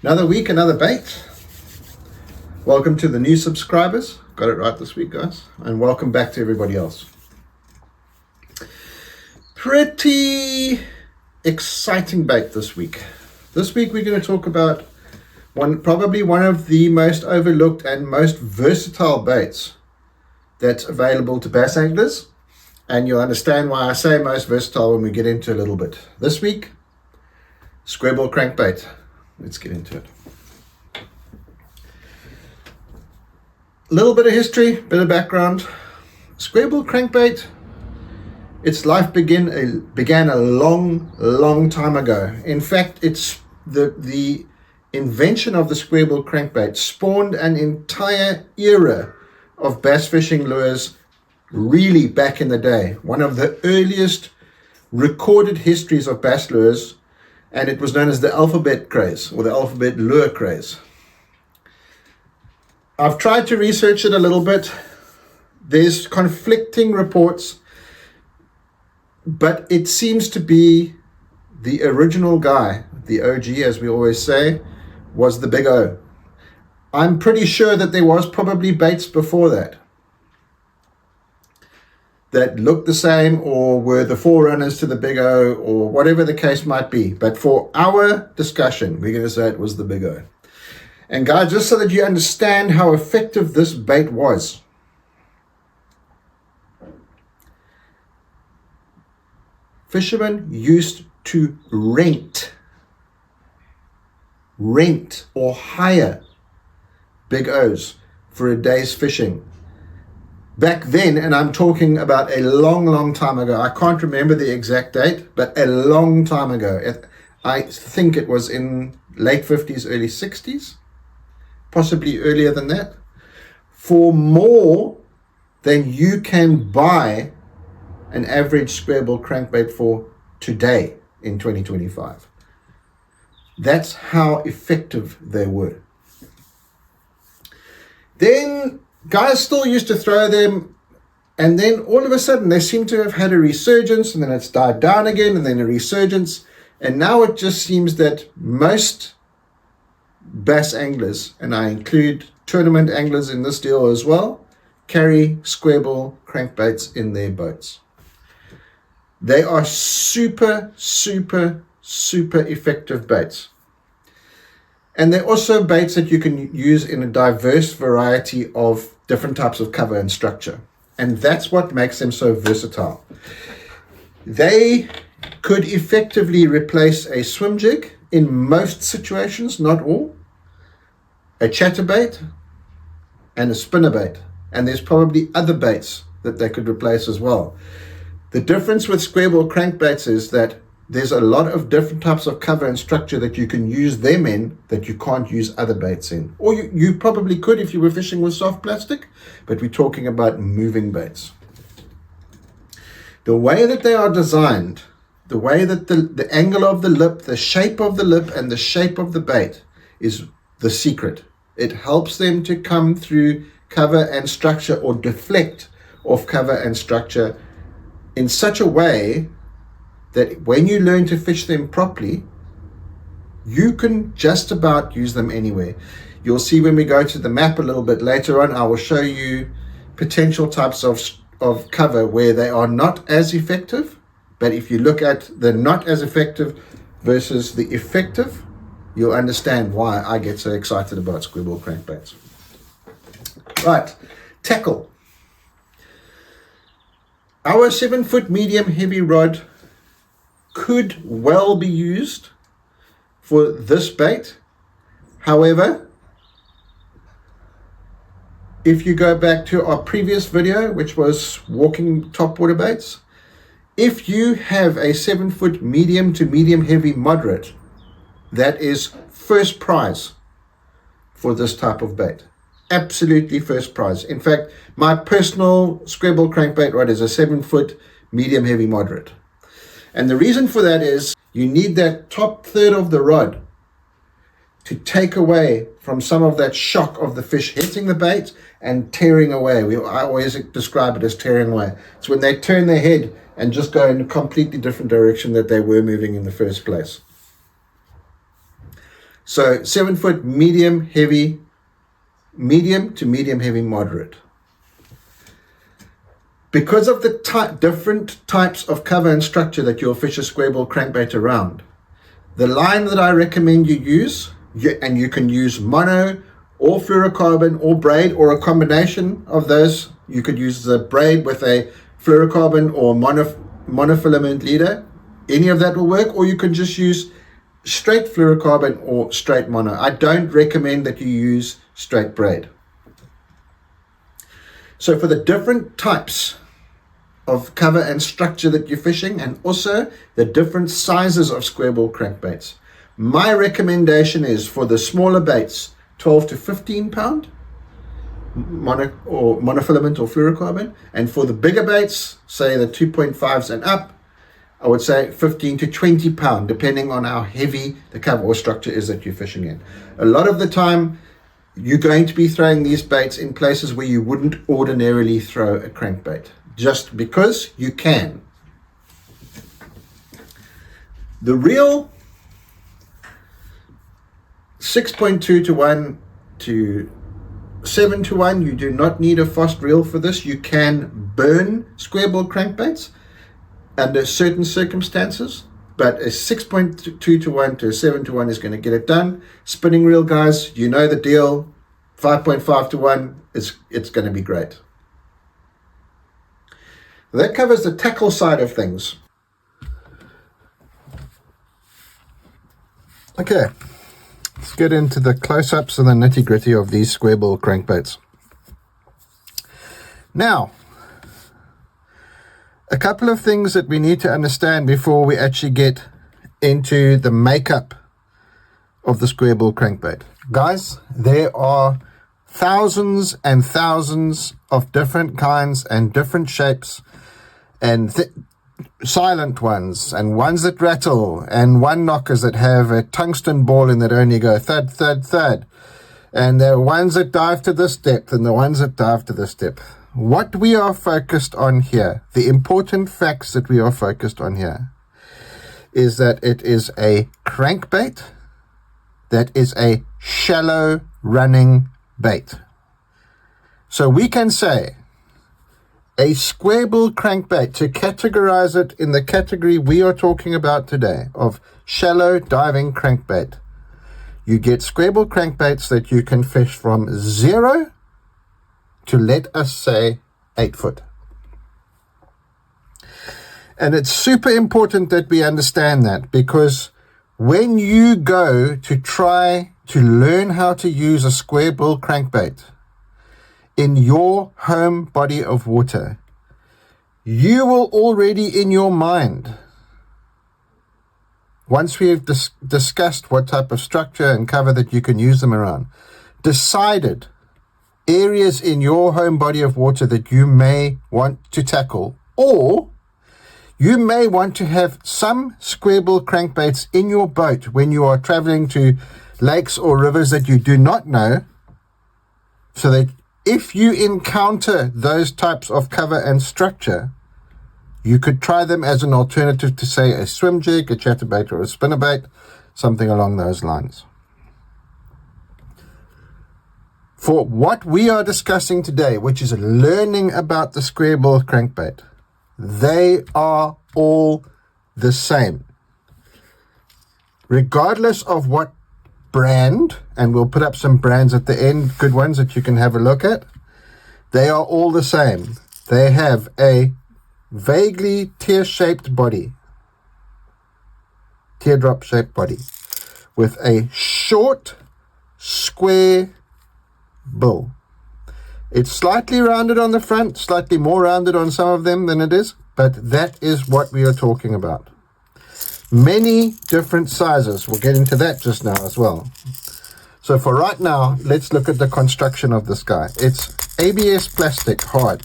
Another week, another bait. Welcome to the new subscribers. Got it right this week, guys. And welcome back to everybody else. Pretty exciting bait this week. This week we're going to talk about probably one of the most overlooked and most versatile baits that's available to bass anglers. And you'll understand why I say most versatile when we get into a little bit. This week, Squarebill Crankbait. Let's get into it. A little bit of history, bit of background. Squarebill Crankbait, its life began a long time ago. In fact, it's the invention of the Squarebill Crankbait spawned an entire era of bass fishing lures really back in the day. One of the earliest recorded histories of bass lures, and it was known as the alphabet craze or the alphabet lure craze. I've tried to research it a little bit. There's conflicting reports, but it seems to be the original guy, the OG as we always say, was the Big O. I'm pretty sure that there was probably baits before that looked the same or were the forerunners to the Big O or whatever the case might be. But for our discussion, we're going to say it was the Big O. And guys, just so that you understand how effective this bait was, fishermen used to rent or hire Big O's for a day's fishing. Back then, and I'm talking about a long time ago, I can't remember the exact date, but a long time ago. I think it was in late 50s, early 60s, possibly earlier than that, for more than you can buy an average Squarebill crankbait for today in 2025. That's how effective they were. Then guys still used to throw them, and then all of a sudden they seem to have had a resurgence, and then it's died down again, and then a resurgence, and now it just seems that most bass anglers, and I include tournament anglers in this deal as well, carry Squarebill crankbaits in their boats. They are super effective baits. And they're also baits that you can use in a diverse variety of different types of cover and structure. And that's what makes them so versatile. They could effectively replace a swim jig in most situations, not all, a chatterbait, and a spinnerbait. And there's probably other baits that they could replace as well. The difference with Squarebill crankbaits is that there's a lot of different types of cover and structure that you can use them in that you can't use other baits in. Or you probably could if you were fishing with soft plastic, but we're talking about moving baits. The way that they are designed, the way that the angle of the lip, the shape of the lip, and the shape of the bait is the secret. It helps them to come through cover and structure or deflect off cover and structure in such a way that when you learn to fish them properly, you can just about use them anywhere. You'll see when we go to the map a little bit later on, I will show you potential types of cover where they are not as effective. But if you look at the not as effective versus the effective, you'll understand why I get so excited about Squarebill crankbaits. Right, tackle. Our 7-foot medium heavy rod could well be used for this bait. However, if you go back to our previous video, which was walking topwater baits, if you have a 7-foot medium to medium heavy moderate, that is first prize for this type of bait. Absolutely first prize. In fact, my personal Squarebill crankbait rod is a 7-foot medium heavy moderate. And the reason for that is you need that top third of the rod to take away from some of that shock of the fish hitting the bait and tearing away. I always describe it as tearing away. It's when they turn their head and just go in a completely different direction that they were moving in the first place. So 7 foot, medium, heavy, medium to medium, heavy, moderate. Because of the different types of cover and structure that you'll fish a squarebill crankbait around, the line that I recommend you use, and you can use mono or fluorocarbon or braid or a combination of those. You could use the braid with a fluorocarbon or monofilament leader. Any of that will work, or you can just use straight fluorocarbon or straight mono. I don't recommend that you use straight braid. So for the different types of cover and structure that you're fishing, and also the different sizes of squarebill crankbaits, my recommendation is for the smaller baits, 12 to 15 pound monofilament or fluorocarbon, and for the bigger baits, say the 2.5s and up, I would say 15 to 20 pound, depending on how heavy the cover or structure is that you're fishing in. A lot of the time, you're going to be throwing these baits in places where you wouldn't ordinarily throw a crankbait, just because you can. The reel, 6.2 to 1 to 7 to 1. You do not need a fast reel for this. You can burn squarebill crankbaits under certain circumstances, but a 6.2 to 1 to a 7 to 1 is going to get it done. Spinning reel, guys, you know the deal. 5.5 to 1, it's going to be great. That covers the tackle side of things. Okay, let's get into the close-ups and the nitty-gritty of these squarebill crankbaits. Now, a couple of things that we need to understand before we actually get into the makeup of the squarebill crankbait. Guys, there are thousands and thousands of different kinds and different shapes, and silent ones, and ones that rattle, and one knockers that have a tungsten ball in that only go thud, thud, thud. And there are ones that dive to this depth and the ones that dive to this depth. What we are focused on here, the important facts that we are focused on here, is that it is a crankbait that is a shallow running bait. So we can say a squarebill crankbait, to categorize it in the category we are talking about today of shallow diving crankbait. You get squarebill crankbaits that you can fish from 0 to, let us say, 8 foot. And it's super important that we understand that, because when you go to try to learn how to use a squarebill crankbait in your home body of water, you will already in your mind, once we have discussed what type of structure and cover that you can use them around, decided areas in your home body of water that you may want to tackle, or you may want to have some squarebill crankbaits in your boat when you are traveling to lakes or rivers that you do not know, so that if you encounter those types of cover and structure, you could try them as an alternative to, say, a swim jig, a chatterbait, or a spinnerbait, something along those lines. For what we are discussing today, which is learning about the squarebill crankbait, they are all the same. Regardless of what brand, and we'll put up some brands at the end, good ones that you can have a look at, they are all the same. They have a vaguely tear-shaped body, teardrop-shaped body, with a short, square bill. It's slightly rounded on the front, slightly more rounded on some of them than it is, but that is what we are talking about. Many different sizes. We'll get into that just now as well. So for right now, let's look at the construction of this guy. It's ABS plastic, hard.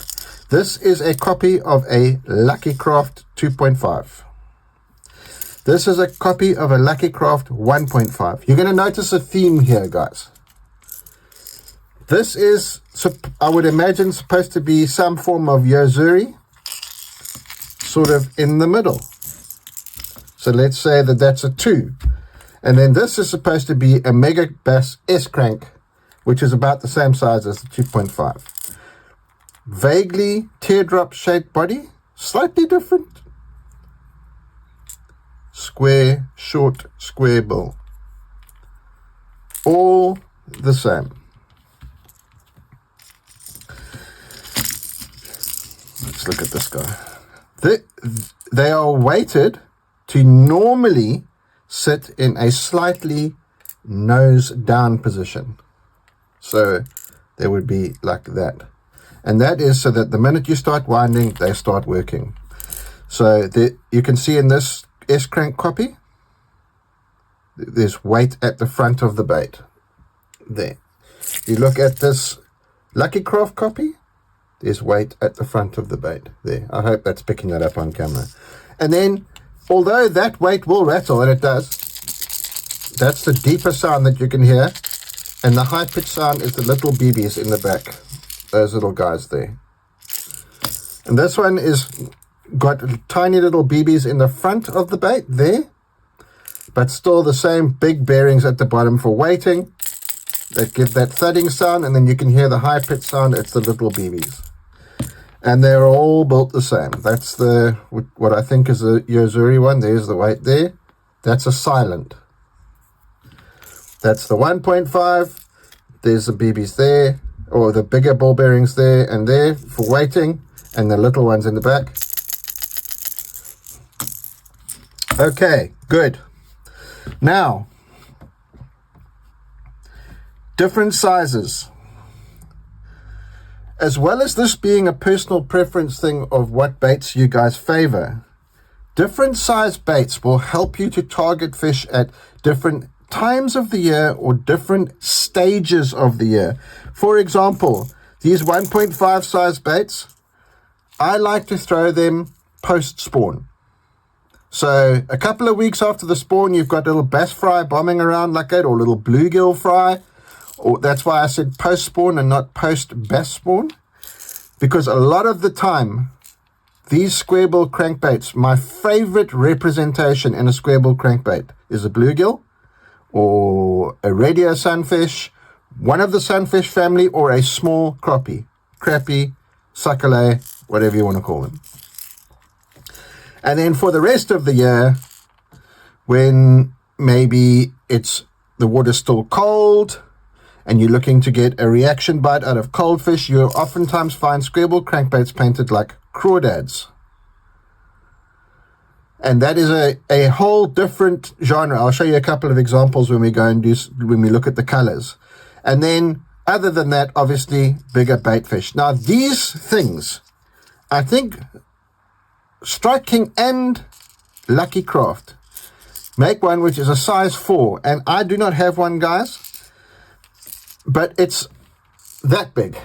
This is a copy of a Lucky Craft 2.5. This is a copy of a Lucky Craft 1.5. You're going to notice a theme here, guys. This is, I would imagine, supposed to be some form of Yozuri, sort of in the middle. So let's say that that's a 2. And then this is supposed to be a Mega Bass S crank, which is about the same size as the 2.5. Vaguely teardrop shaped body, slightly different. Square, short, square bill. All the same. Let's look at this guy. They are weighted to normally sit in a slightly nose down position. So they would be like that. And that is so that the minute you start winding, they start working. So you can see in this S-crank copy, there's weight at the front of the bait. There. You look at this Lucky Craft copy, there's weight at the front of the bait. There. I hope that's picking that up on camera. And then, although that weight will rattle, and it does, that's the deeper sound that you can hear. And the high-pitched sound is the little BBs in the back. Those little guys there. And this one is got tiny little BBs in the front of the bait there. But still the same big bearings at the bottom for weighting. That give that thudding sound. And then you can hear the high-pitched sound. It's the little BBs. And they're all built the same. That's the what I think is a Yozuri one. There's the weight there. That's a silent. That's the 1.5. There's the BBs there, or the bigger ball bearings there and there for weighting, and the little ones in the back. Okay, good. Now, different sizes. As well as this being a personal preference thing of what baits you guys favor, different size baits will help you to target fish at different times of the year or different stages of the year. For example, these 1.5 size baits, I like to throw them post-spawn. So a couple of weeks after the spawn, you've got little bass fry bombing around like that, or little bluegill fry. Or that's why I said post-spawn and not post-bass spawn. Because a lot of the time, these Squarebill crankbaits, my favorite representation in a Squarebill crankbait is a bluegill or a radio sunfish, one of the sunfish family, or a small crappie, succolet, whatever you want to call them. And then for the rest of the year, when maybe the water's still cold and you're looking to get a reaction bite out of cold fish, you'll oftentimes find Squarebill crankbaits painted like crawdads. And that is a whole different genre. I'll show you a couple of examples when we look at the colors. And then, other than that, obviously, bigger bait fish. Now, these things, I think Strike King and Lucky Craft make one which is a size 4. And I do not have one, guys. But it's that big.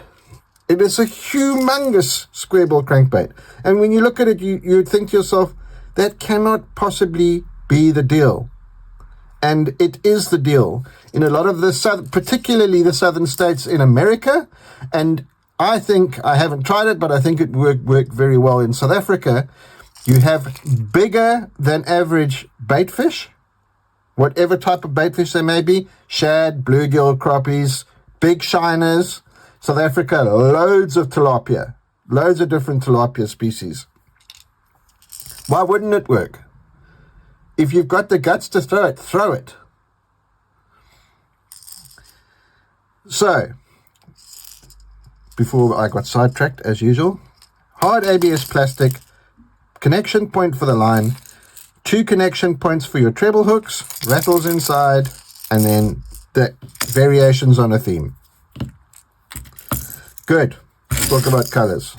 It is a humongous Squarebill crankbait. And when you look at it, you'd think to yourself, that cannot possibly be the deal. And it is the deal. In a lot of particularly the southern states in America, and I think, I haven't tried it, but I think it worked very well in South Africa, you have bigger than average bait fish, whatever type of bait fish they may be, shad, bluegill, crappies, big shiners. South Africa, loads of tilapia, loads of different tilapia species. Why wouldn't it work? If you've got the guts to throw it, throw it. So, before I got sidetracked as usual, hard ABS plastic, connection point for the line, 2 connection points for your treble hooks, rattles inside, and then the variations on a theme. Good. Let's talk about colors.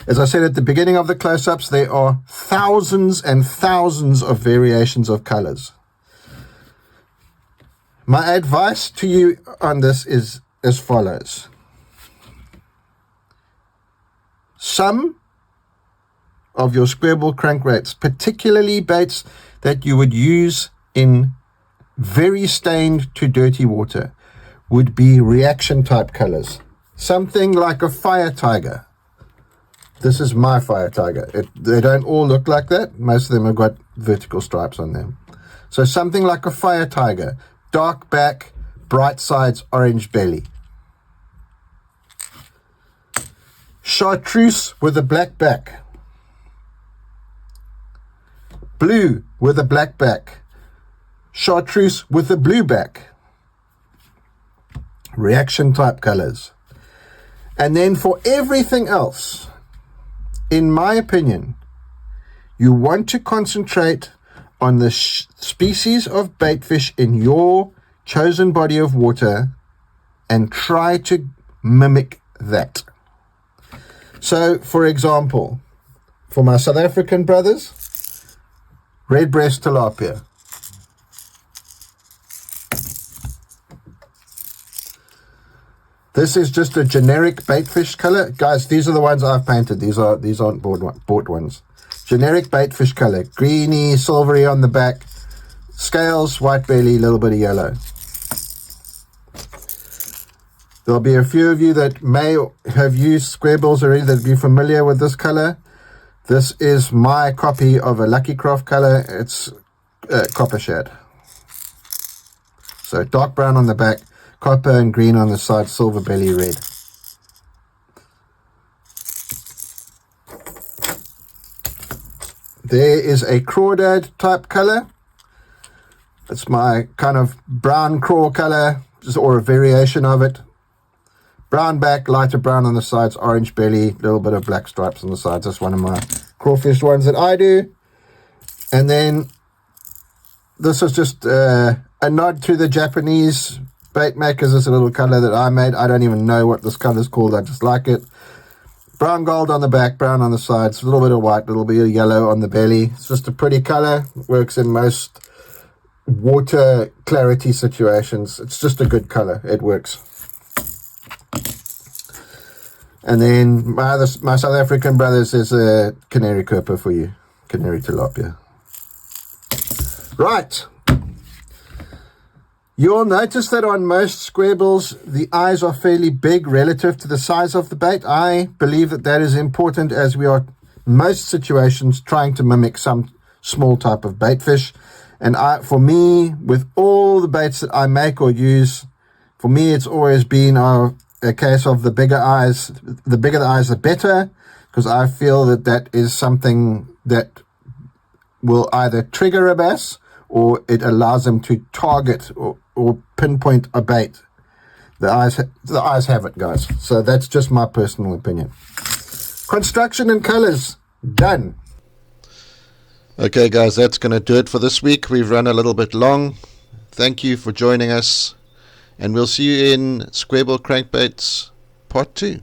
As I said at the beginning of the close-ups, there are thousands and thousands of variations of colors. My advice to you on this is as follows. Some of your Squarebill crankbaits, particularly baits that you would use in very stained to dirty water, would be reaction type colors. Something like a fire tiger. This is my fire tiger. They don't all look like that. Most of them have got vertical stripes on them. So something like a fire tiger, dark back, bright sides, orange belly. Chartreuse with a black back. Blue with a black back. Chartreuse with a blue back. Reaction type colors. And then for everything else, in my opinion, you want to concentrate on the species of baitfish in your chosen body of water and try to mimic that. So, for example, for my South African brothers, red breast tilapia. This is just a generic baitfish color. Guys, these are the ones I've painted. These aren't bought ones. Generic baitfish color. Greeny, silvery on the back. Scales, white belly, little bit of yellow. There'll be a few of you that may have used Squarebills already that be familiar with this color. This is my copy of a Lucky Craft color. It's copper shad. So dark brown on the back, copper and green on the side, silver belly red. There is a crawdad type color. It's my kind of brown craw color, or a variation of it. Brown back, lighter brown on the sides, orange belly, little bit of black stripes on the sides. That's one of my crawfish ones that I do. And then this is just a nod to the Japanese bait makers. It's a little color that I made. I don't even know what this color is called. I just like it. Brown gold on the back, brown on the sides, a little bit of white, a little bit of yellow on the belly. It's just a pretty color. Works in most water clarity situations. It's just a good color. It works. And then my South African brothers is a canary kurper for you. Canary tilapia. Right. You'll notice that on most Squarebills, the eyes are fairly big relative to the size of the bait. I believe that that is important, as we are, in most situations, trying to mimic some small type of baitfish. And for me, with all the baits that I make or use, for me, it's always been a case of the bigger eyes. The bigger the eyes, the better, because I feel that that is something that will either trigger a bass or it allows them to target or pinpoint a bait. The eyes have it, guys. So that's just my personal opinion. Construction and colors, done. Okay, guys, that's going to do it for this week. We've run a little bit long. Thank you for joining us, and we'll see you in Squarebill Crankbaits Part 2.